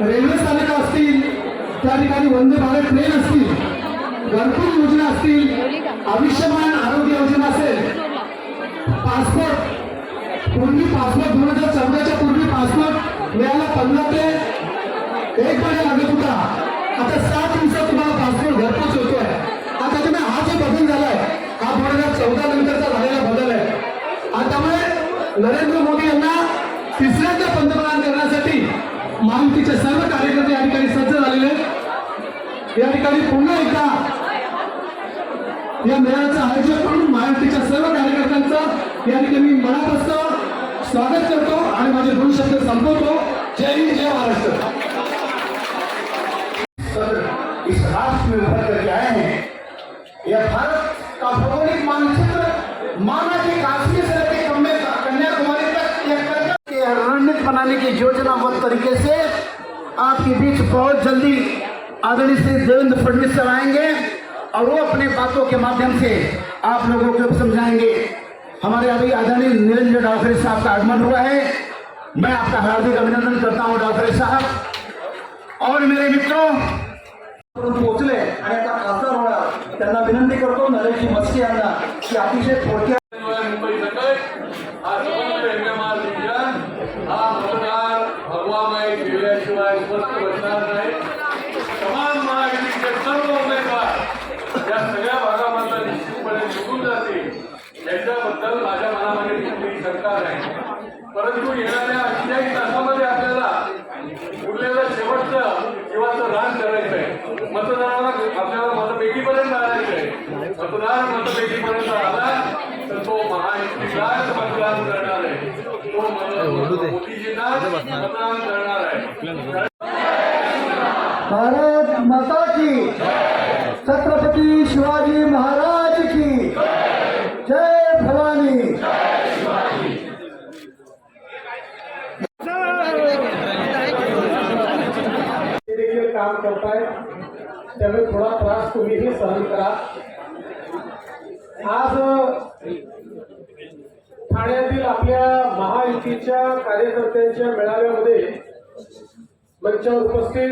Railway स्थानक असतील, त्या ठिकाणी वंदे भारत ट्रेन असतील, घरकुल योजना असतील, आयुष्यमान आरोग्य योजना असेल, पासपोर्ट पूर्वी पासपोर्ट 2014च्या पूर्वी पासपोर्ट मिळायला 15 ते 1 महिना लागत होता. आता 7 दिवसात तुम्हाला पासपोर्ट घरपोच होतोय. आता त्याच्यामुळे हा जो बदल झालाय हा 2014 नंतरचा झालेला बदल आहे. आणि त्यामुळे नरेंद्र मोदी यांना तिसऱ्यांदा पंतप्रधान करण्यासाठी महायुतीचे सर्व कार्यकर्ते या ठिकाणी सज्ज झालेले आहेत. या ठिकाणी पुन्हा एकदा या मेळाव्याचं आयोजन करून महायुतीच्या सर्व कार्यकर्त्यांचं या ठिकाणी मी मनापासून स्वागत करतो आणि माझे 2 शब्द संपवतो. जय हिंद, जय महाराष्ट्र. इस राष्ट्र में उभर करके आए हैं. यह भारत का भौगोलिक मानचित्र माना कि काश्मीर से लेकर कन्याकुमारी तक रणनीति बनाने की योजनाबद्ध तरीके से आपके बीच बहुत जल्दी आदरणीय श्री देवेंद्र फडणवीस सर आएंगे और वो अपने बातों के माध्यम से आप लोगों को समझाएंगे. हमारे अभी आदरणीय निरंजन डावखरे साहब का आगमन हुआ है. मैं आपका हार्दिक अभिनंदन करता हूं डावखरे साहब. और मेरे मित्रों पोहोचले आणि आता खासदार होणार त्यांना विनंती करतो नरेशजी मस्के यांना की अतिशय थोडक्यात मुंबई सकट हा समन्वय रंगमाल विजन हा मतदार भगवामय केल्याशिवाय स्वस्थ बसणार नाही. तमाम महायुतीचे सर्व उमेदवार या सगळ्या भागामधला निश्चितपणे निघून जातील याच्याबद्दल माझ्या मनामध्ये कुठलीही शंका नाही. परंतु येणाऱ्या 48 तासामध्ये आपल्याला उरलेलं शेवटचं जीवाचं रान करायचंय. मतदाराला आपल्याला मतपेटीपर्यंत आणायचंय. मतदार मतपेटीपर्यंत आला तर तो महायुतीलाच मतदान करणार आहे. तो मोदीजींनाच मतदान करणार आहे. भारत माता की, छत्रपती शिवाजी महाराज की जय भवानी. देखील काम करताय त्यामुळे थोडा त्रास तुम्हीही सहन करा. आज ठाण्यातील आपल्या महायुतीच्या कार्यकर्त्यांच्या मेळाव्यामध्ये मंचावर उपस्थित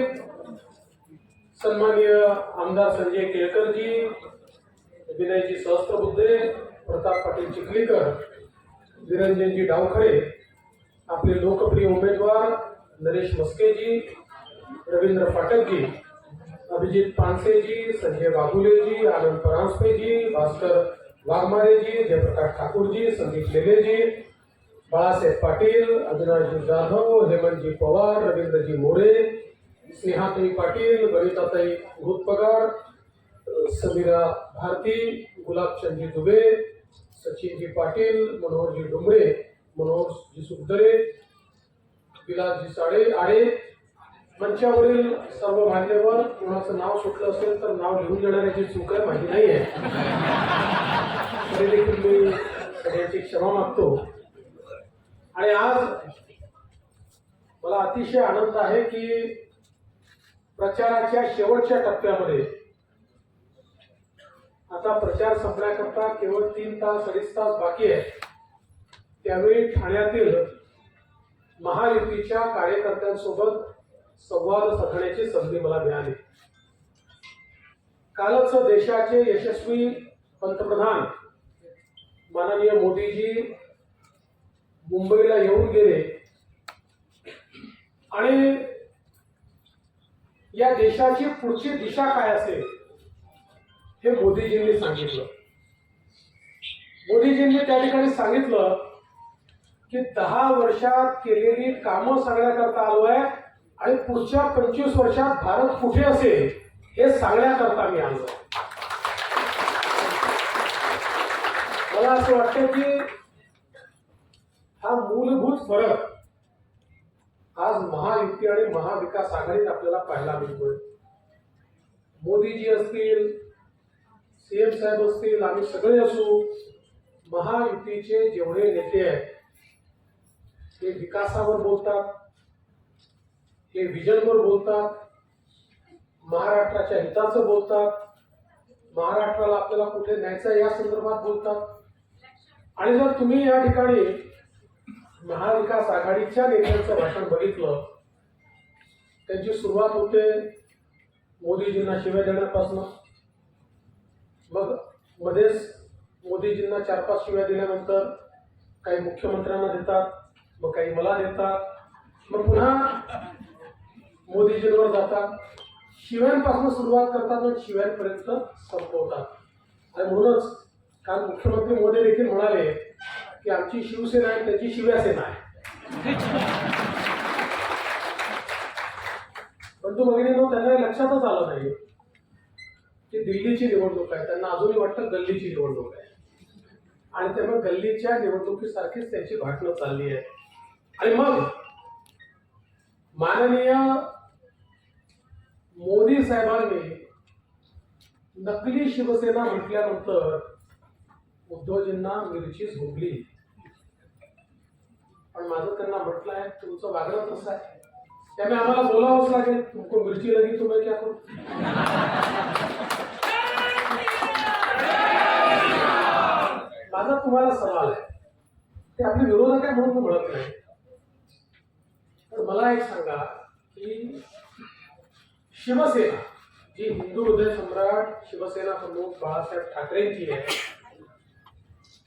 सन्माननीय आमदार संजय केळकरजी, विनयजी सहस्त्रबुद्धे, प्रताप पाटील चिखलीकर, निरंजनजी डावखरे, आपले लोकप्रिय उमेदवार नरेश मस्केजी, रवींद्र फाटकजी, अभिजित पानसेजी, संजय बाबुलेजी, आनंद परांजपेजी, भास्कर वाघमारेजी, जयप्रकाश ठाकूरजी, संदीप लेलेजी, बाळासाहेब पाटील, अविनाशजी जाधव, हेमंतजी पवार, रवींद्रजी मोरे, स्नेहाताई पाटील, बनिताताई घोतपगार, समीरा भारती, गुलाबचंदजी दुबे, सचिनजी पाटील, मनोहरजी डोंगरे, मनोहरजी सुखदरे, विलासजी साडे आडे, मंचावरील सर्व मान्यवर. कोणाचं नाव सुटलं असेल तर नाव लिहून देणाऱ्याची चूक आहे, माहिती नाही आहे. तरी देखील मी सगळ्यांची क्षमा मागतो. आणि आज मला अतिशय आनंद आहे की प्रचाराच्या शेवटच्या टप्प्यामध्ये आता प्रचार संपण्याकरता केवळ 3 तास 2.5 तास बाकी आहे. त्यावेळी ठाण्यातील महायुतीच्या कार्यकर्त्यांसोबत संवाद साधण्याची संधी मला मिळाली. कालच देशाचे यशस्वी पंतप्रधान माननीय मोदीजी मुंबईला येऊन गेले आणि या देशाची पुढची दिशा काय असेल हे मोदीजींनी सांगितलं. मोदीजींनी त्या ठिकाणी सांगितलं की 10 वर्षात केलेली कामं सांगण्याकरता आलो आहे आणि पुढच्या 25 वर्षात भारत कुठे असेल हे सांगण्याकरता मी आलो. मला असं वाटतं की हा मूलभूत फरक आज महायुती आणि महाविकास आघाडीत आपल्याला पाहायला मिळतोय. मोदीजी असतील, सीएम साहेब असतील, आम्ही सगळे असू, महायुतीचे जेवढे नेते आहेत ते विकासावर बोलतात, हे विजनवर बोलतात, महाराष्ट्राच्या हिताचं बोलतात, महाराष्ट्राला आपल्याला कुठे न्यायचं या संदर्भात बोलतात. आणि जर तुम्ही या ठिकाणी महाविकास आघाडीच्या नेत्यांचं भाषण बघितलं त्यांची सुरुवात होते मोदीजींना शिव्या देण्यापासून. मग मध्येच मोदीजींना 4-5 शिव्या दिल्यानंतर काही मुख्यमंत्र्यांना देतात, मग काही मला देतात, मग पुन्हा मोदीजींवर जातात. शिव्यांपासून सुरुवात करतात आणि शिव्यांपर्यंत संपवतात. आणि म्हणूनच काल मुख्यमंत्री मोदी देखील म्हणाले की आमची शिवसेना आहे त्याची शिवसेना आहे. परंतु भगिनींनो, त्यांना हे लक्षातच आलं नाही की दिल्लीची निवडणूक आहे. त्यांना अजूनही वाटतं गल्लीची निवडणूक आहे आणि त्यामुळे गल्लीच्या निवडणुकीसारखीच त्यांची भाषणं चालली आहे. आणि मग माननीय मोदी साहेबांनी नकली शिवसेना म्हटल्यानंतर उद्धवजींना मिरची झोपली. पण माझं त्यांना म्हटलं आहे तुमचं वागणं कसं आहे, त्यामुळे आम्हाला बोलावंच लागेल. तुमको मिरची लगी तुम्ही क्या करू. माझा तुम्हाला सवाल आहे, ते आपले विरोधक आहे म्हणून मी म्हणत नाही. तर मला एक सांगा की शिवसेना जी हिंदू हृदय सम्राट शिवसेना प्रमुख बाळासाहेब ठाकरेंची आहे,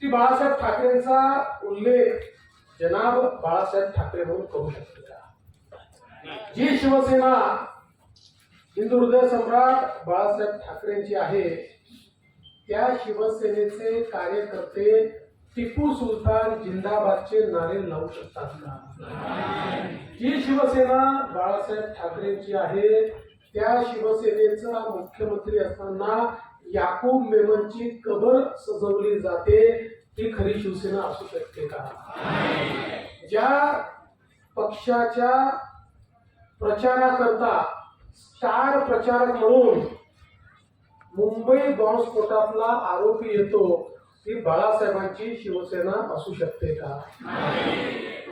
ती बाळासाहेब ठाकरेंचा उल्लेख जनाब बाळासाहेब ठाकरे म्हणून करू शकते का? जी शिवसेना हिंदू हृदय सम्राट बाळासाहेब ठाकरेंची आहे, त्या शिवसेनेचे कार्यकर्ते टिपू सुलतान जिंदाबादचे नारे लावू शकतात का? जी शिवसेना बाळासाहेब ठाकरेंची आहे, त्या शिवसेनेचा मुख्यमंत्री असताना याकूब मेमनची कबर सजवली जाते, ती खरी शिवसेना असू शकते का? ज्या पक्षाच्या प्रचाराकरता स्टार प्रचारक म्हणून मुंबई बॉम्बस्फोटातला आरोपी येतो, ती बाळासाहेबांची शिवसेना असू शकते का?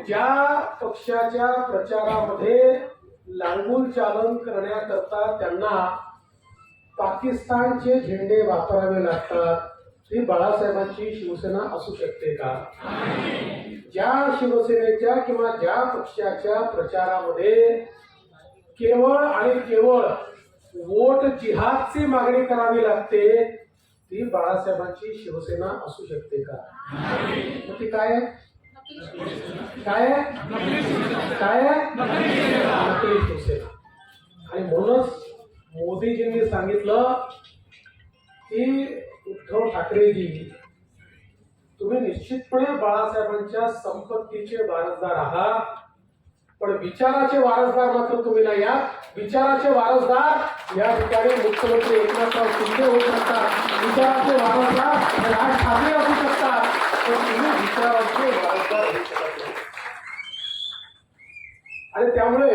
ज्या पक्षाच्या प्रचारामध्ये लांगूल चालन करण्याकरता त्यांना पाकिस्तानचे झेंडे वापरावे लागतात, ती बाळासाहेबांची शिवसेना असू शकते का? ज्या शिवसेनेच्या किंवा ज्या पक्षाच्या प्रचारामध्ये केवळ आणि केवळ वोट जिहादची मागणी करावी लागते, ती बाळासाहेबांची शिवसेना असू शकते का? मग ती काय आहे? काय आहे? काय आहे? नकली शिवसेना. आणि म्हणूनच मोदीजींनी सांगितलं की उद्धव ठाकरेजी, तुम्ही निश्चितपणे बाळासाहेबांच्या संपत्तीचे वारसदार आहात, पण विचाराचे वारसदार मात्र तुम्ही नाही आहात. विचाराचे वारसदार या ठिकाणी मुख्यमंत्री एकनाथराव शिंदे होऊ शकतात, विचाराचे वारसदार राज ठाकरे असू शकतात, पण तुम्ही विचाराचे वारसदार होऊ शकत नाही. आणि त्यामुळे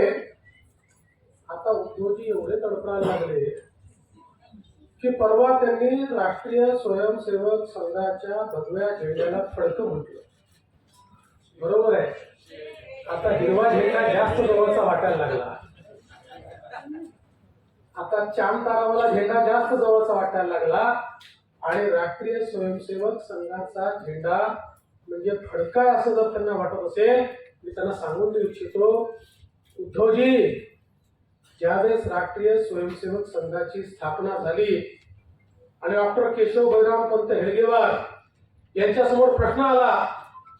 आता उद्धवजी एवढे तडफडायला लागले की परवा त्यांनी राष्ट्रीय स्वयंसेवक संघाच्या भगव्या झेंड्याला फडकं म्हटलं. बरोबर आहे, आता हिरवा झेंडा जास्त जवळचा वाटायला लागला. आता चांद तारावाला झेंडा जास्त जवळचा वाटायला लागला आणि राष्ट्रीय स्वयंसेवक संघाचा झेंडा म्हणजे फडका असं जर त्यांना वाटत असेल, मी त्यांना सांगून देऊ इच्छितो, उद्धवजी, ज्यावेळेस राष्ट्रीय स्वयंसेवक संघाची स्थापना झाली आणि डॉक्टर केशव बळराम पंत हेडगेवार यांच्यासमोर प्रश्न आला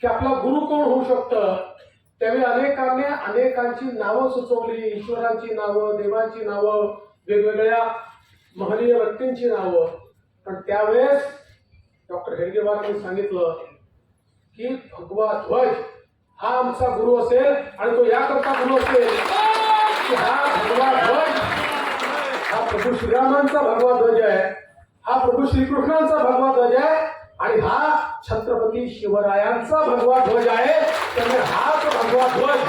की आपला गुरु कोण होऊ शकतं, त्यावेळी अनेकांनी अनेकांची नावं सुचवली, ईश्वरांची नावं, देवांची नावं, वेगवेगळ्या महनीय व्यक्तींची नावं. पण त्यावेळेस डॉक्टर हेडगेवारांनी सांगितलं की भगवा ध्वज हा आमचा गुरु असेल आणि तो याकरता गुरु असेल की हा भगवा ध्वज हा प्रभू श्रीरामांचा भगवा ध्वज आहे, हा प्रभू श्रीकृष्णांचा भगवा ध्वज आहे आणि हा छत्रपती शिवरायांचा भगवा ध्वज आहे. त्यामुळे हाच भगवा ध्वज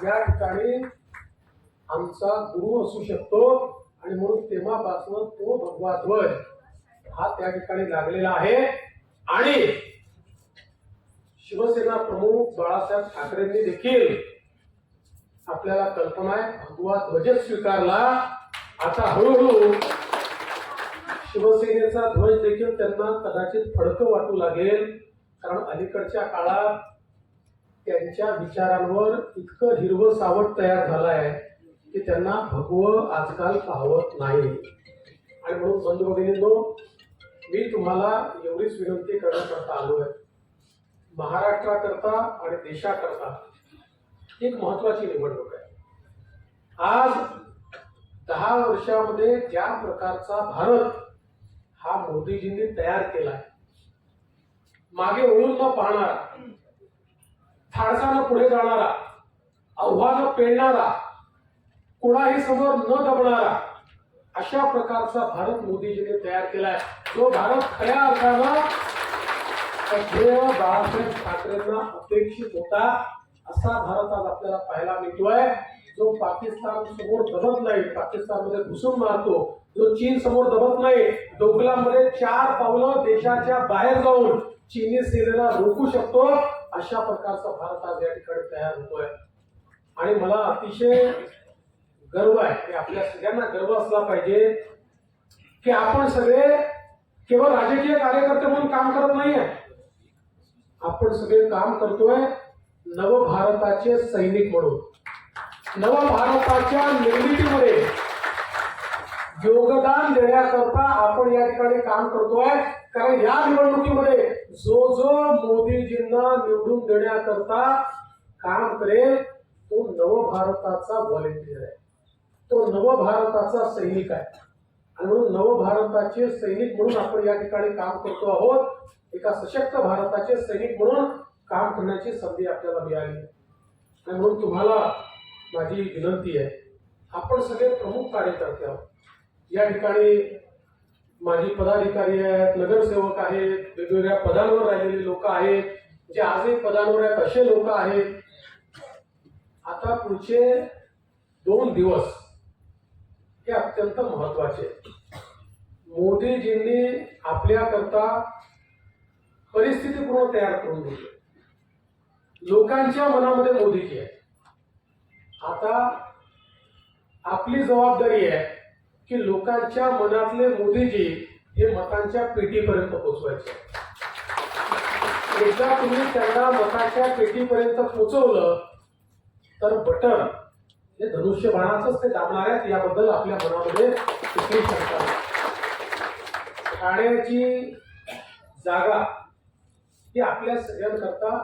या ठिकाणी आमचा गुरु असू शकतो आणि म्हणून तेव्हापासून तो भगवा ध्वज हा त्या ठिकाणी लागलेला आहे. आणि शिवसेना प्रमुख बाळासाहेब ठाकरेंनी देखील, आपल्याला कल्पना आहे, भगवा ध्वजच स्वीकारला. आता हळूहळू शिवसेनेचा ध्वज देखील त्यांना कदाचित फडकं वाटू लागेल, कारण अलीकडच्या काळात त्यांच्या विचारांवर इतकं हिरवं सावट तयार झालं आहे की त्यांना भगवं आजकाल पाहवत नाही. आणि म्हणून बंधू भगिनींनो, मी तुम्हाला एवढीच विनंती करण्याकरता आलो आहे, महाराष्ट्राकरता आणि देशाकरता एक महत्वाची निवडणूक आहे. आज 10 वर्षामध्ये ज्या प्रकारचा भारत हा मोदीजींनी तयार केला आहे, मागे वळून न पाहणारा, धाडसानं पुढे जाणारा, आव्हानं पेलणारा, कोणाही समोर न दबणारा, अशा प्रकारचा भारत मोदीजींनी तयार केलाय. जो भारत खऱ्या अर्थानं ध्येय बाळासाहेब ठाकरेंना अपेक्षित होता, असा भारत आज आपल्याला पाहायला मिळतोय. जो पाकिस्तान समोर दबत नाही, पाकिस्तानमध्ये घुसून मारतो, जो चीन समोर दबत नाही, डोकलामध्ये 4 पावलं देशाच्या बाहेर जाऊन चीनी सेनेला रोखू शकतो, अशा प्रकारचा भारत आज या ठिकाणी तयार होतोय. आणि मला अतिशय गर्व आहे की आपल्या सगळ्यांना गर्व असला पाहिजे की आपण सगळे केवळ राजकीय कार्यकर्ते म्हणून काम करत नाहीये, आपण सगळे काम करतोय नवभारताचे सैनिक म्हणून. नवभारताच्या निर्मितीमध्ये योगदान देण्याकरता आपण या ठिकाणी काम करतोय. कारण या निवडणुकीमध्ये जो जो मोदीजींना निवडून देण्याकरता काम करेल तो नवभारताचा व्हॉलेंटियर आहे, तो नवभारताचा सैनिक आहे. आणि म्हणून नवभारताचे सैनिक म्हणून आपण या ठिकाणी काम करतो आहोत. एका सशक्त भारताचे सैनिक म्हणून काम करण्याची संधी आपल्याला मिळाली. आणि म्हणून तुम्हाला माझी विनंती आहे, आपण सगळे प्रमुख कार्यकर्ते आहोत. या ठिकाणी माजी पदाधिकारी आहेत, नगरसेवक आहेत, वेगवेगळ्या पदांवर राहिलेले लोक आहेत, जे आजही पदांवर आहेत असे लोक आहेत. आता पुढचे 2 दिवस हे अत्यंत महत्वाचे. मोदीजींनी आपल्याकरता परिस्थिती पूर्ण तयार करून दिली. लोकांच्या मनामध्ये मोदीजी आहे. आता आपली जबाबदारी आहे की लोकांच्या मनातले मोदीजी हे मतांच्या पेटीपर्यंत पोहोचवायचे. एकदा तुम्ही त्यांना मताच्या पेटीपर्यंत पोहोचवलं तर बटन हे धनुष्यबाणाचंच ते दाबणार आहेत, याबद्दल आपल्या मनामध्ये कुठलीही शंका नाही. ठाण्याची जागा ही आपल्या सगळ्यांकरता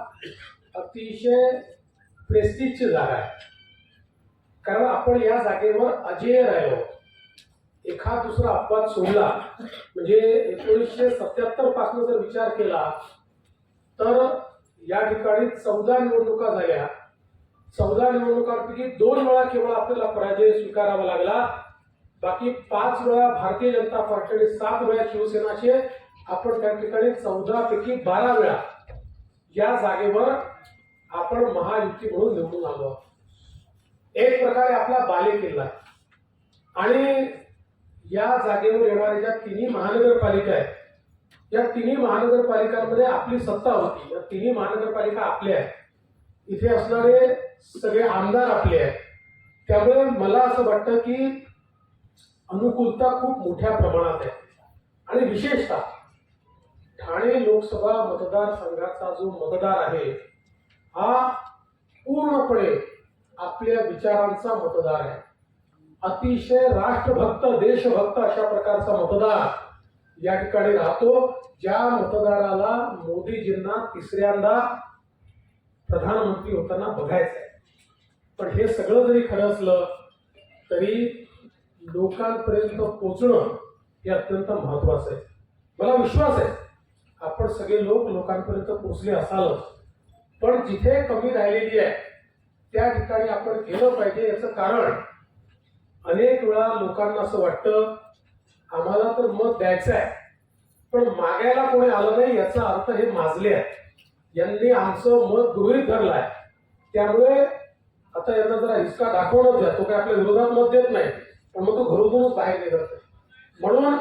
अतिशय प्रेस्टिजची जागा आहे. कारण आपण या जागेवर अजेय राहिलो. एखाद दुसरा अपवाद सोडला म्हणजे 1977 पासून जर विचार केला तर या ठिकाणी 14 निवडणुका झाल्या. 14 निवडणुकांपैकी 2 वेळा केवळ आपल्याला पराजय स्वीकारावा लागला. बाकी 5 वेळा भारतीय जनता पार्टी आणि 7 वेळा शिवसेनाचे आपण त्या ठिकाणी 14 पैकी 12 वेळा या जागेवर आपण महायुती म्हणून निवडून आलो. एक प्रकारे आपला बालेकिल्ला. आणि या जागेवर येणाऱ्या ज्या 3 महानगरपालिका आहेत, या 3 महानगरपालिकांमध्ये आपली सत्ता होती. या 3 महानगरपालिका आपल्या आहेत. इथे असणारे सगळे आमदार आपले आहेत. त्यामुळे मला असं वाटतं की अनुकूलता खूप मोठ्या प्रमाणात आहे. आणि विशेषतः ठाणे लोकसभा मतदारसंघाचा जो मतदार आहे हा पूर्णपणे आपल्या विचारांचा मतदार आहे. अतिशय राष्ट्रभक्त, देशभक्त अशा प्रकारचा मतदार या ठिकाणी राहतो. ज्या मतदाराला मोदीजींना 3ऱ्यांदा प्रधानमंत्री होताना बघायचं आहे. पण हे सगळं जरी खरं असलं तरी लोकांपर्यंत पोहोचणं हे अत्यंत महत्वाचं आहे. मला विश्वास आहे आपण सगळे लोकांपर्यंत पोहोचले असालच. पण जिथे कमी राहिलेली आहे त्या ठिकाणी आपण गेलं पाहिजे. याचं कारण अनेक वेळा लोकांना असं वाटतं आम्हाला तर मत द्यायचं आहे पण मागायला कोणी आलं नाही, याचा अर्थ हे माजले आहे, यांनी आमचं मत गृहीत धरलं आहे. त्यामुळे आता यांना जरा हिसका दाखवणं द्या. तो काय आपल्या विरोधात मत देत नाही पण मग तो घरोघरूनच बाहेर निघत. म्हणून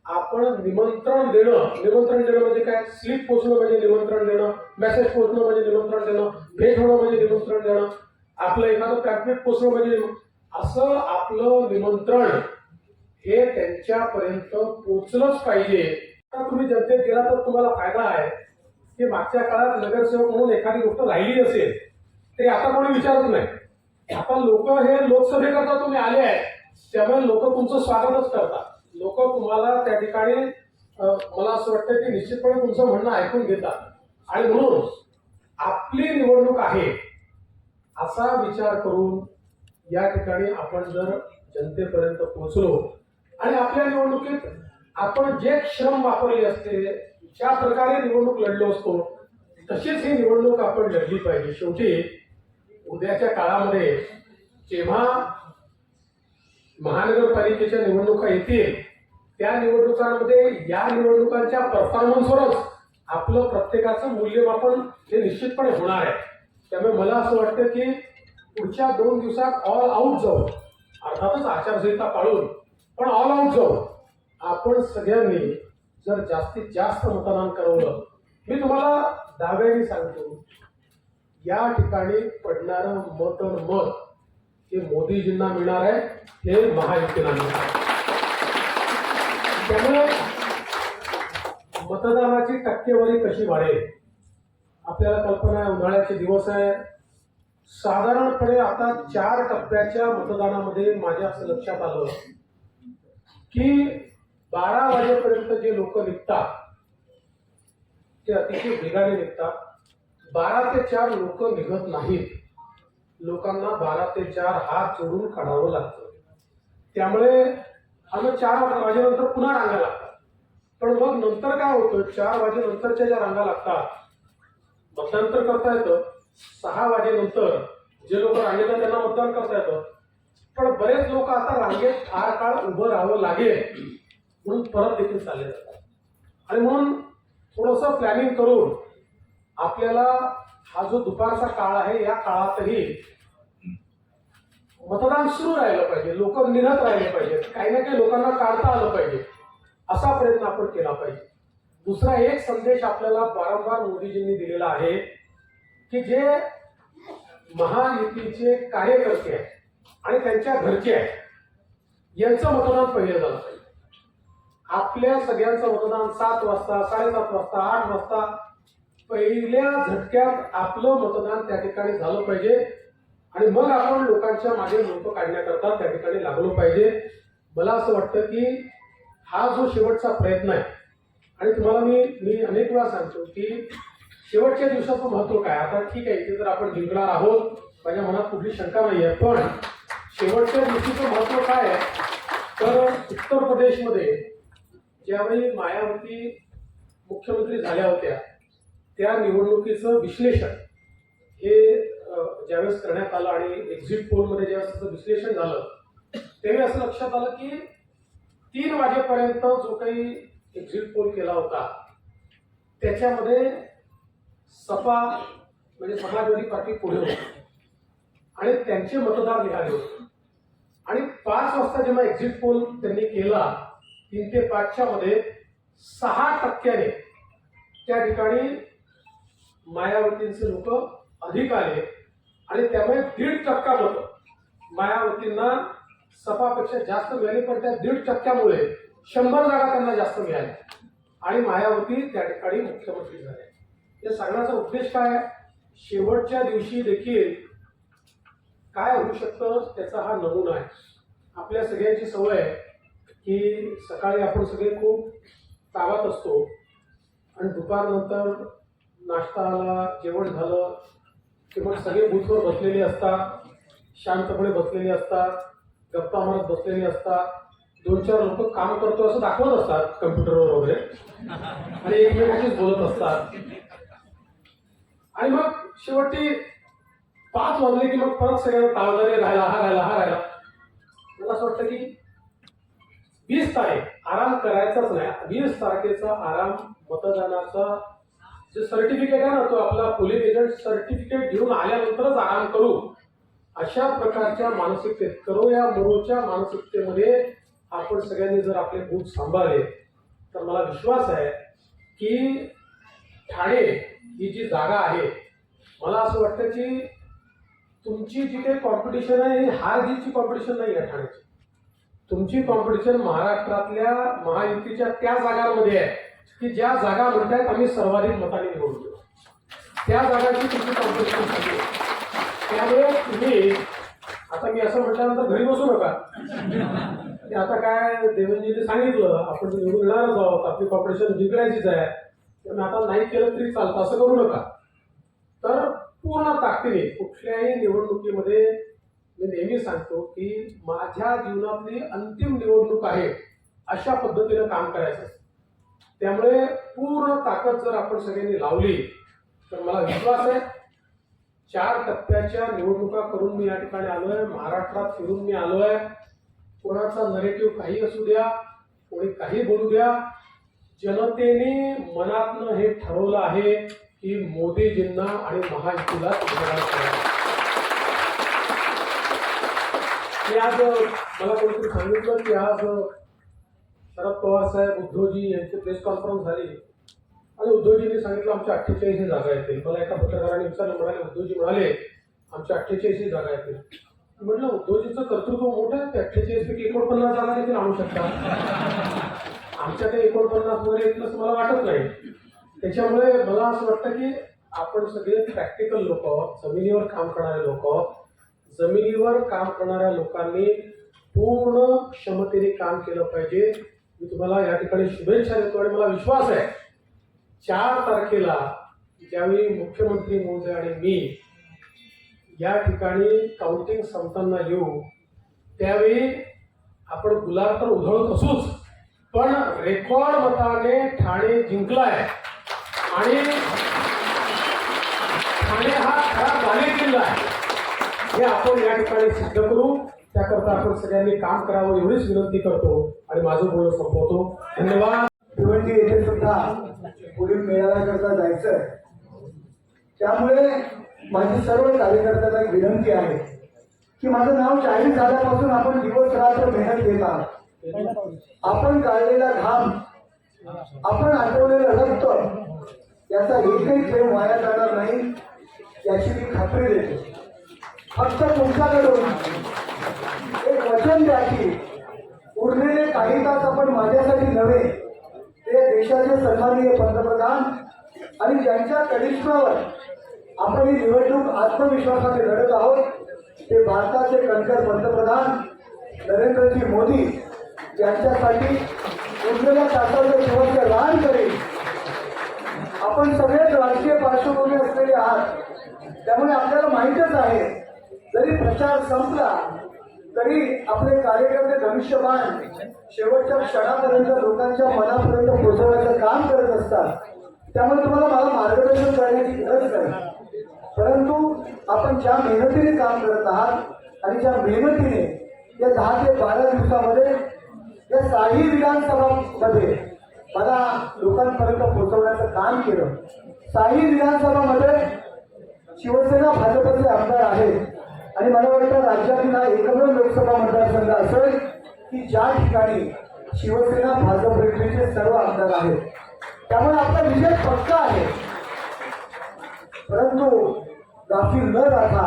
आपण निमंत्रण देणं म्हणजे काय, स्लिप पोचणं म्हणजे निमंत्रण देणं, मेसेज पोचणं म्हणजे निमंत्रण देणं, भेट होणं म्हणजे निमंत्रण देणं, आपलं एखादं पॅम्पलेट पोचणं म्हणजे असं आपलं निमंत्रण हे त्यांच्यापर्यंत पोचलंच पाहिजे. आता तुम्ही जनतेत गेला तर तुम्हाला फायदा आहे. की मागच्या काळात नगरसेवक म्हणून एखादी गोष्ट राहिली असेल तरी आता कोणी विचारत नाही. आता लोक हे लोकसभेकरता तुम्ही आले आहे, त्यामुळे लोक तुमचं स्वागतच करतात. लोक तुम्हाला त्या ठिकाणी मला असं वाटतं की निश्चितपणे तुमचं म्हणणं ऐकून घेतात. आणि म्हणून आपली निवडणूक आहे असा विचार करून या ठिकाणी आपण जर जनतेपर्यंत पोहोचलो आणि आपल्या निवडणुकीत आपण जे श्रम वापरले असते, ज्या प्रकारे निवडणूक लढलो असतो, तशीच ही निवडणूक आपण लढली पाहिजे. शेवटी उद्याच्या काळामध्ये जेव्हा महानगरपालिकेच्या निवडणुका येतील त्या निवडणुकांमध्ये या निवडणुकांच्या परफॉर्मन्सवरच आपलं प्रत्येकाचं मूल्यमापन हे निश्चितपणे होणार आहे. त्यामुळे मला असं वाटतं की पुढच्या 2 दिवसात ऑल आउट जाऊन, अर्थातच आचारसंहिता पाळून, पण ऑल आउट जाऊन आपण सगळ्यांनी जर जास्तीत जास्त मतदान करवलं, मी तुम्हाला दाव्याने सांगतो या ठिकाणी पडणारं मत हे मोदीजींना मिळणार आहे, हे महायुतीला मिळणार आहे. त्यामुळे मतदानाची टक्केवारी कशी वाढेल आपल्याला कल्पना आहे. उन्हाळ्याचे दिवस आहे, साधारणपणे आता 4 टप्प्याच्या मतदानामध्ये माझ्या असं लक्षात आलं की 12 वाजेपर्यंत जे लोक निघतात ते अतिशय वेगाने निघतात. 12 ते 4 लोक निघत नाहीत. लोकांना 12 ते 4 हात जोडून काढावं लागतं. त्यामुळे आम्ही 4 वाजेनंतर पुन्हा रांगा लागतात. पण मग नंतर काय होतं, 4 वाजेनंतरच्या ज्या रांगा लागतात मतदान तर करता येतं. 6 वाजेनंतर जे लोक रांगेत आहेत त्यांना मतदान करता येतं. पण बरेच लोक आता रांगेत फार काळ उभं राहावं लागेल म्हणून परत देखील चालले जातात. आणि म्हणून थोडंसं प्लॅनिंग करून आपल्याला हा जो दुपारचा काळ आहे या काळातही मतदान सुरू राहिलं पाहिजे, लोक निघत राहिले पाहिजेत, काही ना काही लोकांना काढता आलं पाहिजे, असा प्रयत्न आपण केला पाहिजे. दुसरा एक संदेश आपल्याला वारंवार मोदीजींनी दिलेला आहे की जे महायुतीचे कार्यकर्ते आहेत आणि त्यांच्या घरचे आहेत यांचं मतदान पहिलं झालं पाहिजे. आपल्या सगळ्यांचं मतदान 7 वाजता, 7:30 वाजता, 8 वाजता पहिल्या झटक्यात आपलं मतदान त्या ठिकाणी झालं पाहिजे आणि मग आपण लोकांच्या मागे लोक काढण्याकरता त्या ठिकाणी लागलो पाहिजे. मला असं वाटतं की हा जो शेवटचा प्रयत्न आहे आणि तुम्हाला मी अनेक वेळा सांगतो की शेवटच्या दिवसाचं महत्व काय. आता ठीक आहे, इथे तर आपण जिंकणार आहोत, माझ्या मनात कुठली शंका नाही आहे, पण शेवटच्या दिवशीचं महत्व काय आहे तर उत्तर प्रदेशमध्ये ज्यावेळी मायावती मुख्यमंत्री झाल्या होत्या त्या निवडणुकीचं विश्लेषण हे ज्यावेळेस करण्यात आलं आणि एक्झिट पोलमध्ये ज्यावेळेस त्याचं विश्लेषण झालं तेव्हा असं लक्षात आलं की 3 वाजेपर्यंत जो काही एक्झिट पोल केला होता त्याच्यामध्ये सपा म्हणजे समाजवादी पार्टी पुढे होती आणि त्यांचे मतदार निघाले होते. आणि 5 वाजता जेव्हा एक्झिट पोल त्यांनी केला 3 ते 5च्या मध्ये 6% त्या ठिकाणी मायावतींचे लोक अधिक आले आणि त्यामुळे 1.5% मतं मायावतींना सपापेक्षा जास्त मिळाली. पण त्या 1.5%मुळे 100 जागा त्यांना जास्त मिळाल्या आणि मायावती त्या ठिकाणी मुख्यमंत्री झाले. या सांगण्याचा उद्देश काय आहे, शेवटच्या दिवशी देखील काय होऊ शकतं त्याचा हा नमुना आहे. आपल्या सगळ्यांची सवय आहे की सकाळी आपण सगळे खूप तागात असतो आणि दुपारनंतर नाश्ता आला, जेवण झालं की मग सगळे बूथवर बसलेले असतात, शांतपणे बसलेले असतात, गप्पा मारत बसलेले असतात, 2-4 लोक काम करतो असं दाखवत असतात कम्प्युटरवर वगैरे आणि एकमेकांशीच बोलत असतात. आणि मग शेवटी 5 वाजले की मग परत सगळ्यांना ताळदारी राहिला. मला असं वाटतं की 20 तारीख आराम करायचाच नाही. 20 तारखेचा आराम मतदानाचा जे सर्टिफिकेट आहे ना तो आपला पोलिंग एजंट सर्टिफिकेट घेऊन आल्यानंतरच आराम करू अशा प्रकारच्या मानसिकतेत करो या मोरोच्या मानसिकतेमध्ये आपण सगळ्यांनी जर आपले बूथ सांभाळले तर मला विश्वास आहे की ठाणे ही जी जागा आहे मला असं वाटतं की तुमची जी काही कॉम्पिटिशन आहे ही हार जीतची कॉम्पिटिशन नाही आहे ठाण्याची. तुमची कॉम्पिटिशन महाराष्ट्रातल्या महायुतीच्या त्या जागांमध्ये आहे की ज्या जागा म्हणतायत आम्ही सर्वाधिक मताने निवडतो त्या जागांची तुमची कॉम्पिटिशन झाली. त्यामुळे तुम्ही आता मी असं म्हटल्यानंतर घरी बसू नका. ते आता काय देवेंद्रजींनी सांगितलं आपण निवडून येणारच आहोत, आपली कॉम्पिटिशन जिंकण्याचीच आहे, पण आता नाही केलं तरी चालतं असं करू नका. तर पूर्ण ताकदीने कुठल्याही निवडणुकीमध्ये मी नेहमी सांगतो की माझ्या जीवनातली अंतिम निवडणूक आहे अशा पद्धतीनं काम करायचं असतं. त्यामुळे पूर्ण ताकद जर आपण सगळ्यांनी लावली तर मला विश्वास आहे 4 टप्प्याच्या निवडणुका करून मी या ठिकाणी आलोय, महाराष्ट्रात फिरून मी आलोय. कोणाचा नरेटिव्ह काही असू द्या, कोणी काही बोलू द्या, जनतेने मनातनं हे ठरवलं आहे की मोदीजींना आणि महायुतीला विरोधात करायचं. मी आज मला कोणीतरी सांगितलं की आज शरद पवार साहेब उद्धवजी यांची प्रेस कॉन्फरन्स झाली आणि उद्धवजींनी सांगितलं आमच्या 48 जागा येतील. मला एका पत्रकाराने विचारलं, म्हणाले उद्धवजी म्हणाले आमच्या 48 जागा येतील. म्हटलं उद्धवजीचं कर्तृत्व मोठं आहे, ते 48 पैकी 49 जागा देखील आणू शकतात. आमच्या ते 49 वगैरे येतील असं मला वाटत नाही. त्याच्यामुळे मला असं वाटतं की आपण सगळे प्रॅक्टिकल लोक आहोत, जमिनीवर काम करणारे लोक आहोत. जमिनीवर काम करणाऱ्या लोकांनी पूर्ण क्षमतेने काम केलं पाहिजे. मी तुम्हाला या ठिकाणी शुभेच्छा देतो आणि मला विश्वास आहे 4 तारखेला ज्यावेळी मुख्यमंत्री महोदय आणि मी या ठिकाणी काउंटिंग संपताना येऊ त्यावेळी आपण गुलाल तर उधळत असूच, पण रेकॉर्ड मताने ठाणे जिंकलाय आणि ठाणे हा खरा बालेकिल्ला आहे हे आपण या ठिकाणी सिद्ध करू. त्याकरता आपण सगळ्यांनी काम करावं एवढीच विनंती करतो आणि माझं बोलणं संपवतो. धन्यवाद. भिवंडी येथे सुद्धा पुढील मेळाव्याकरता जायचं. त्यामुळे माझी सर्व कार्यकर्त्यांना एक विनंती आहे की माझं नाव जाहीर झाल्यापासून आपण दिवस रात्र मेहनत घेत आहात. आपण गाळलेला घाम, आपण आटवलेलं रक्त याचा एकही थेंब वाया जाणार नाही याची मी खात्री देतो. फक्त तुमच्याकडून एक वचन द्या की उरलेले काही तास आपण माझ्यासाठी नव्हे, ते देशाचे सन्माननीय पंतप्रधान आणि ज्यांच्या करिश्म्यावर आपण ही निवडणूक आत्मविश्वासाने लढत आहोत ते भारताचे कणखर पंतप्रधान नरेंद्रजी मोदी यांच्यासाठी उरलेल्या तासाचं शेवटचं रान करेल. आपण सगळेच राजकीय पार्श्वभूमी असलेले आहात, त्यामुळे आपल्याला माहीतच आहे जरी प्रचार संपला तरी आपले कार्यकर्ते धनुष्यबाण शेवटच्या क्षणापर्यंत लोकांच्या मनापर्यंत पोहोचवण्याचं काम करत असतात. त्यामुळे तुम्हाला मला मार्गदर्शन करण्याची गरज नाही, परंतु आपण ज्या मेहनतीने काम करत आहात आणि ज्या मेहनतीने या 10 ते 12 दिवसामध्ये या 6 विधानसभामध्ये मला लोकांपर्यंत पोहोचवण्याचं काम केलं. 6 विधानसभामध्ये शिवसेना भाजपचे आमदार आहेत आणि मला वाटतं राज्यातील हा एकमेव लोकसभा मतदारसंघ असेल की ज्या ठिकाणी शिवसेना भाजप युतीचे सर्व आमदार आहेत. त्यामुळे आपला विजय पक्का आहे. परंतु गाफील न राहता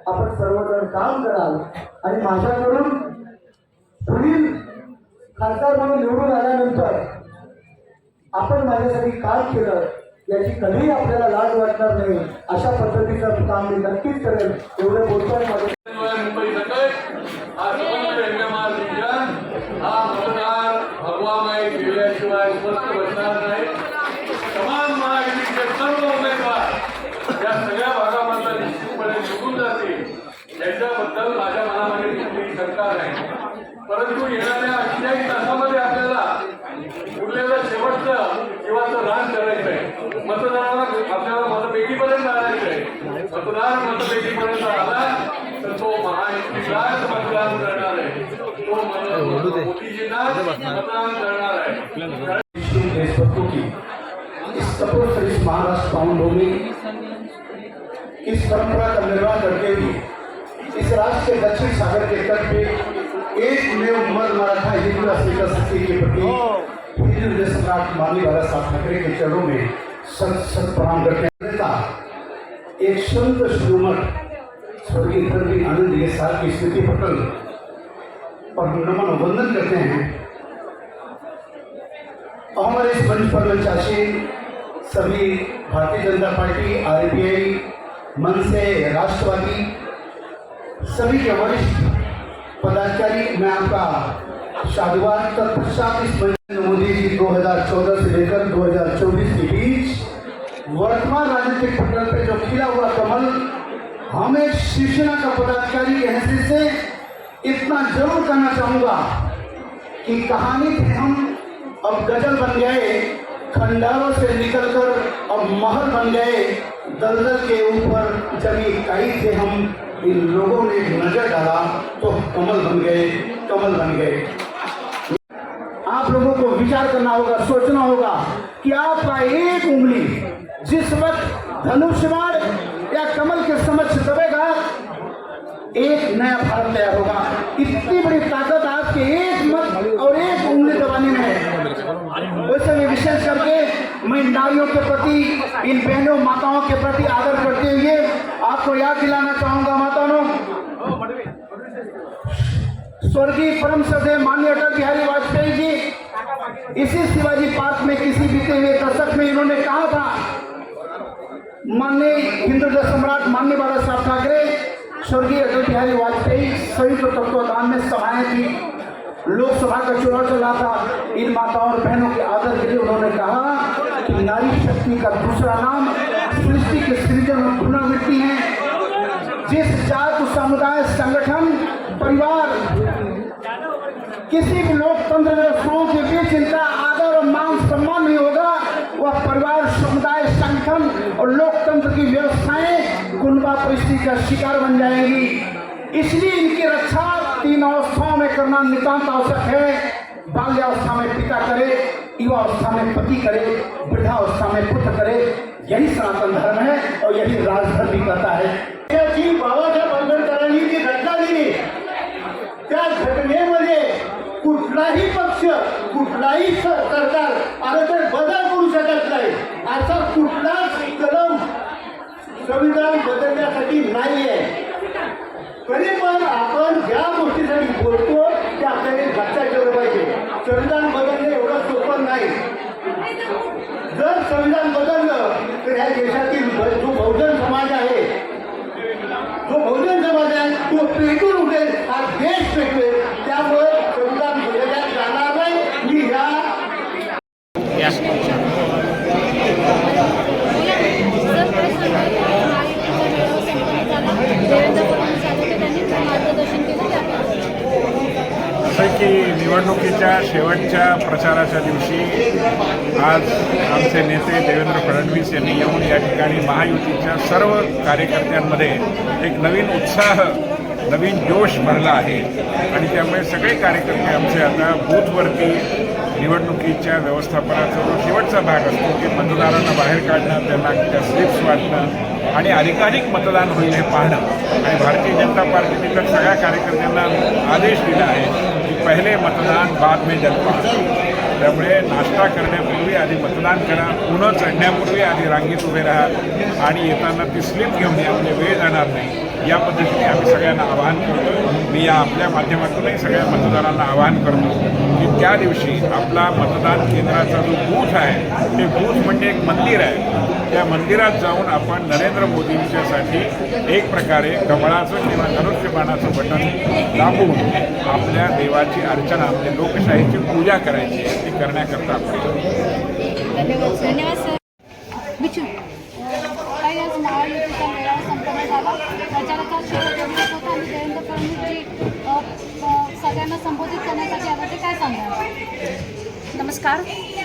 आपण सर्वजण काम कराल आणि माझ्याकडून पुढील खासदार म्हणून निवडून आल्यानंतर आपण माझ्यासाठी काम केलं याची कधीही आपल्याला लाज वाटणार नाही अशा पद्धतीचं काम मी नक्कीच करेल. एवढं बोलतोय मुंबई सकट हा समग्र यज्ञमाल रिजन हा मतदार भगवामाई केल्याशिवाय स्वस्थ बसणार नाही. तमाम महायुतीचे सर्व उमेदवार या सगळ्या भागामधला निश्चितपणे निघून जातील याच्याबद्दल माझ्या मनामध्ये कुठलीही शंका नाही. परंतु येणाऱ्या 48 तासामध्ये आपल्याला उरलेलं शेवटचं जीवाचं रान करायचं आहे. मतदाराला आपल्याला मतपेटीपर्यंत आणायचं आहे. मतदार मतपेटीपर्यंत आला तर तो महायुतीलाच मतदान करणार आहे, तो मोदीजींनाच मतदान करणार आहे. देशभक्तों की इस तपस्या इस महाराष्ट्र पावन इस परंपरा का निर्वाह करते हुए इस राष्ट्र के दक्षिण सागर के तट पे एक में उम्र मराठा हिंदू अस्मिता शक्ति के प्रति हिंदू सम्राट माननीय बाला साहब ठाकरे के चरणों में सत प्रणाम करते हैं. एक संत शिरोमण स्वर्गीय धर्मी आनंद ये साहब की स्मृति पटल पर नमन वंदन करते हैं. और हमारे इस मंच पर मंचासीन सभी भारतीय जनता पार्टी, आरपीआई, मन से राष्ट्रवादी सभी के वरिष्ठ पदाधिकारी, मैं आपका साधुवाद। तत्पश्चात इस मंच मोदी जी 2014 से लेकर 2024 के बीच वर्तमान राजनीतिक पटल पे जो खिला हुआ कमल, हम एक शिवसेना का पदाधिकारी के हैसियत से इतना जरूर कहना चाहूँगा कि कहानी थे हम, अब गजल बन गए, खंडारों से निकलकर अब महल बन गए, दलदल के ऊपर जमी काई थे हम, इन लोगों ने नजर डाला तो कमल बन गए, कमल बन गए। आप लोगों को विचार करना होगा, सोचना होगा कि आपका एक उंगली जिस वक्त धनुष्यबाण या कमल के समक्ष दबेगा, एक नया भारत तैयार होगा। इतनी बड़ी ताकत आपके एक मत और एक उंगली दबाने में है। वैसे में विशेष करके मैं नारियों के प्रति, इन बहनों माताओं के प्रति आदर करते हुए आपको याद दिलाना चाहूंगा, माताओं, स्वर्गीय परम श्रद्धेय माननीय अटल बिहारी वाजपेयी जी इसी शिवाजी पार्क में किसी बीते हुए दशक में इन्होंने कहा था, माननीय हिंदू सम्राट माननीय बाला साहब ठाकरे, स्वर्गीय अटल बिहारी वाजपेयी संयुक्त तत्वाधान में सभाएं थी, लोकसभा का चुनाव चल रहा था। इन माताओं और बहनों के आदर के लिए उन्होंने कहा कि नारी शक्ति का दूसरा नाम सृष्टि के सृजन और पुनर्वृत्ति है। जिस जात, समुदाय, संगठन, परिवार, किसी भी लोकतंत्र व्यवस्थाओं के बीच इनका आदर और मान सम्मान नहीं होगा, वह परिवार, समुदाय, संगठन और लोकतंत्र की व्यवस्थाएं गुणवा परिस्थिति का शिकार बन जाएंगी। इसलिए इनकी रक्षा 3 अवस्थाओं में करना नितांत आवश्यक है। बाल्यावस्था में पिता करे, युवावस्था में पति करे, वृद्धावस्था में पुत्र करे। यही सनातन धर्म है और यही राजधर्म भी कहता है। बाबासाहेब आंबेडकरांनी जी घटना दिली, त्या घटनेमध्ये कुठलाही पक्ष, कुठलाही सरकार आता तर बदल करू शकत नाही, असा कुठलाच कलम संविधान बदलण्यासाठी नाही आहे। तरी पण आपण ज्या गोष्टीसाठी बोलतो ते आपल्याला लक्षात ठेवलं पाहिजे। संविधान बदलणे एवढं सोपं नाही। जर संविधान बदललं तर ह्या देशातील जो बहुजन समाज आहे, जो बहुजन समाज आहे तो पेटून उठेल, हा देश पेटवेल। त्यामुळे संविधान बदलण्यात जाणार नाही। मी ह्या असं की निवडणुकीच्या शेवटच्या प्रचाराच्या दिवशी आज आमचे नेते देवेंद्र फडणवीस यांनी येऊन या ठिकाणी महायुतीच्या सर्व कार्यकर्त्यांमध्ये एक नवीन उत्साह, नवीन जोश भरला आहे आणि त्यामुळे सगळे कार्यकर्ते आमचे आता बूथवरती निवडणुकीच्या व्यवस्थापनाचा जो शेवटचा भाग असतो की मतदारांना बाहेर काढणं, त्यांना त्या स्लिप्स वाटणं आणि अधिकाधिक मतदान होईल हे पाहणं। आणि भारतीय जनता पार्टीने तर सगळ्या कार्यकर्त्यांना आदेश दिला आहे की पहिले मतदान बाद में जलपान। त्यामुळे नाश्ता करण्यापूर्वी आधी मतदान करा, पुन्हा चढण्यापूर्वी आधी रांगेत उभे राहा आणि येताना ती स्लिप घेऊन या, म्हणजे वेळ जाणार नाही। या पद्धतीने आम्ही सगळ्यांना आवाहन करतो। मी या आपल्या माध्यमातूनही सगळ्या मतदारांना आवाहन करतो की त्या दिवशी आपला मतदान केंद्राचा जो बूथ आहे ते बूथ म्हणजे एक मंदिर आहे, त्या मंदिरात जाऊन आपण नरेंद्र मोदींच्यासाठी एक प्रकारे कमळाचं किंवा धनुष्यबाणाचं बटन दाबून आपल्या देवाची अर्चना, म्हणजे लोकशाहीची पूजा करायची, ती करण्याकरता आपण धन्यवाद सर। काही आज महायुतीचा मेळावा संपन्न झाला, प्रचाराचा शेवटचा दिवस होता आणि देवेंद्र फडणवीसजी सगळ्यांना संबोधित करण्यासाठी आला, ते काय सांगणार? नमस्कार।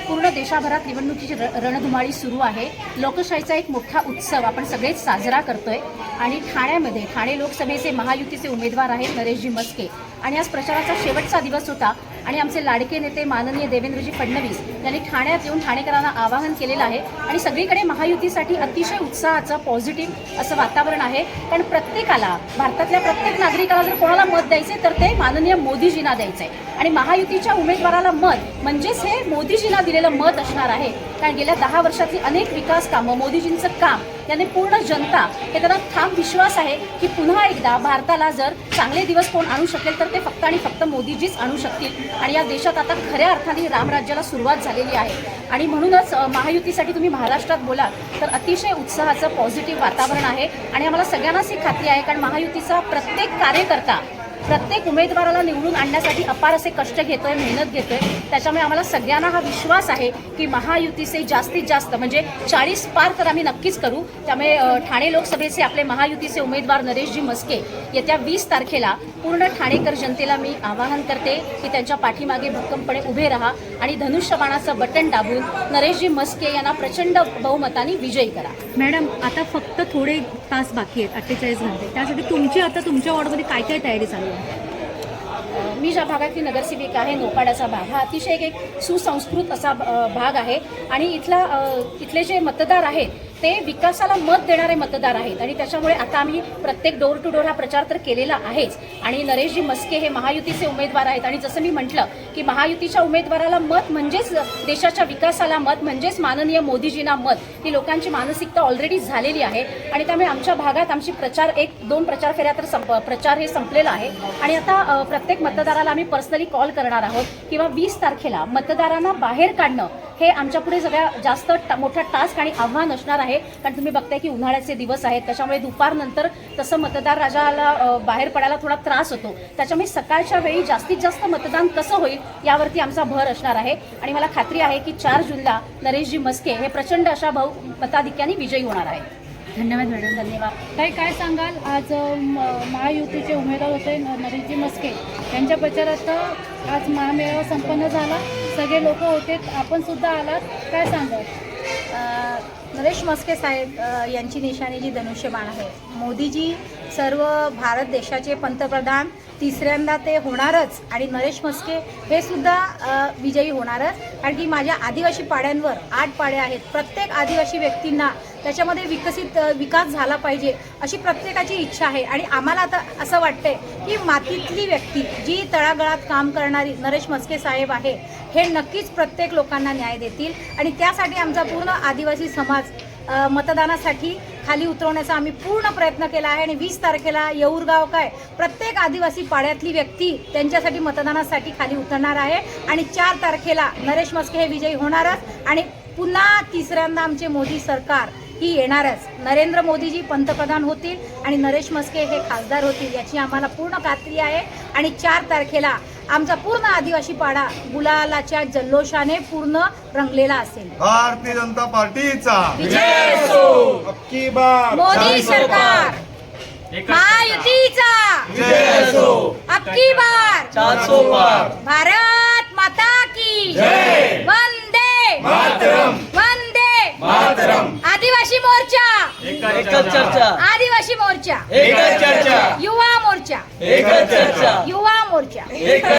पूर्ण देशाभरात निवडणुकीची रणधुमाळी सुरू आहे। लोकशाहीचा एक मोठा उत्सव आपण सगळेच साजरा करतोय आणि ठाण्यामध्ये ठाणे लोकसभेचे महायुतीचे उमेदवार आहेत नरेशजी मस्के आणि आज प्रचाराचा शेवटचा दिवस होता आणि आमचे लाडके नेते माननीय देवेंद्रजी फडणवीस यांनी ठाण्यात येऊन ठाणेकरांना आवाहन केलेलं आहे आणि सगळीकडे महायुतीसाठी अतिशय उत्साहाचं पॉझिटिव्ह असं वातावरण आहे। कारण प्रत्येकाला, भारतातल्या प्रत्येक नागरिकाला जर कोणाला मत द्यायचे तर ते माननीय मोदीजींना द्यायचं आहे आणि महायुतीच्या उमेदवाराला मत म्हणजेच हे मोदीजींना दिलेलं मत असणार आहे। कारण गेल्या 10 वर्षातली अनेक विकास कामं, मोदीजींचं काम याने पूर्ण जनता हे त्यांना ठाम विश्वास आहे की पुन्हा एकदा भारताला जर चांगले दिवस कोण आणू शकेल तर ते फक्त आणि फक्त मोदीजीच आणू शकतील आणि या देशात आता खऱ्या अर्थाने रामराज्याला सुरुवात झाली। झालेली आहे आणि म्हणूनच महायुतीसाठी तुम्ही महाराष्ट्रात बोला तर अतिशय उत्साहाचं पॉझिटिव्ह वातावरण आहे आणि आम्हाला सगळ्यांनाच ही खात्री आहे, कारण महायुतीचा प्रत्येक कार्यकर्ता प्रत्येक उमेदवाराला निवडून आणण्यासाठी अपार असे कष्ट घेतोय, मेहनत घेतोय. त्याच्यामुळे आम्हाला सगळ्यांना हा विश्वास आहे की महायुतीचे जास्तीत जास्त म्हणजे 40 पार तर आम्ही नक्कीच करू. त्यामुळे ठाणे लोकसभेचे आपले महायुतीचे उमेदवार नरेशजी मस्के येत्या 20 तारखेला पूर्ण ठाणेकर जनतेला मी आवाहन करते की त्यांच्या पाठीमागे भक्कमपणे उभे राहा आणि धनुष्यबाणाचं बटन दाबून नरेशजी मस्के यांना प्रचंड बहुमताने विजयी करा. मॅडम, आता फक्त थोडे तास बाकी आहेत, 48 घंटे. त्यासाठी तुमची आता तुमच्या वॉर्डमध्ये काय काय तयारी चालू आहे? मी ज्या भागातली नगरसेविका आहे, नोपाडाचा भाग, हा अतिशय एक सुसंस्कृत असा भाग आहे आणि इथले जे मतदार आहेत ते विकासाला मत देणारे मतदार आहेत आणि त्याच्यामुळे आता आम्ही प्रत्येक डोर टू डोर हा प्रचार तर केलेला आहेच आणि नरेशजी मस्के हे महायुतीचे उमेदवार आहेत आणि जसं मी म्हटलं की महायुतीच्या उमेदवाराला मत म्हणजेच देशाच्या विकासाला मत, म्हणजेच माननीय मोदीजींना मत, ही लोकांची मानसिकता ऑलरेडी झालेली आहे आणि त्यामुळे आमच्या भागात आमची 1-2 प्रचार फेऱ्या तर प्रचार हे संपलेला आहे आणि आता प्रत्येक मतदाराला आम्ही पर्सनली कॉल करणार आहोत किंवा 20 तारखेला मतदारांना बाहेर काढणं हे आमच्यापुढे सगळ्यात जास्त मोठा टास्क आणि आव्हान असणार आहे, कारण तुम्ही बघताय की उन्हाळ्याचे दिवस आहेत. त्याच्यामुळे दुपारनंतर तसं मतदार राजाला बाहेर पडायला थोडा त्रास होतो. त्याच्यामुळे सकाळच्या वेळी जास्तीत जास्त मतदान कसं होईल यावरती आमचा भर असणार आहे आणि मला खात्री आहे की 4 जूनला नरेशजी मस्के हे प्रचंड अशा मताधिक्याने विजयी होणार आहेत. धन्यवाद मॅडम. धन्यवाद. ताई, काय सांगाल, आज महायुतीचे उमेदवार होते नरेशजी मस्के यांच्या प्रचारात आज महामेळावा संपन्न झाला, सगळे लोक होते, आपण सुद्धा आलात, काय सांगाल? नरेश मस्के साहेब यांची निशाणी जी धनुष्यबाण आहे. मोदीजी सर्व भारत देशाचे पंतप्रधान तिसऱ्यांदा ते होणारच आणि नरेश मस्के हे सुद्धा विजयी होणारच, कारण की माझ्या आदिवासी पाड्यांवर 8 पाड्या आहेत. प्रत्येक आदिवासी व्यक्तींना त्याच्यामध्ये विकास झाला पाहिजे अशी प्रत्येकाची इच्छा आहे आणि आम्हाला आता असं वाटतंय की मातीतली व्यक्ती जी तळागाळात काम करणारी नरेश मस्के साहेब आहे हे नक्कीच प्रत्येक लोकांना न्याय देतील आणि त्यासाठी आमचा पूर्ण आदिवासी समाज मतदानासाठी खाली उतरवण्याचा आम्ही पूर्ण प्रयत्न केला आहे आणि 20 तारखेला येऊरगाव काय प्रत्येक आदिवासी पाड्यातली व्यक्ती त्यांच्यासाठी मतदानासाठी खाली उतरणार आहे आणि 4 तारखेला नरेश मस्के हे विजयी होणारच आणि पुन्हा तिसऱ्यांदा आमचे मोदी सरकार ही येणारच. नरेंद्र मोदीजी पंतप्रधान होतील आणि नरेश मस्के हे खासदार होतील याची आम्हाला पूर्ण खात्री आहे आणि 4 तारखेला आमचा पूर्ण आदिवासी पाडा गुलालाच्या जल्लोषाने पूर्ण रंगलेला असेल. भारतीय जनता पार्टीचा विजय असो. अबकी बार मोदी सरकार, महायुतीचा विजय असो. अबकी बार 400 पार. भारत माता की जय. वंदे मातरम. वंदे मातरम. आदिवासी मोर्चा, एकच चर्चा. आदिवासी मोर्चा, एकच चर्चा. युवा मोर्चा, एकच चर्चा. युवा मोर्चा. एकच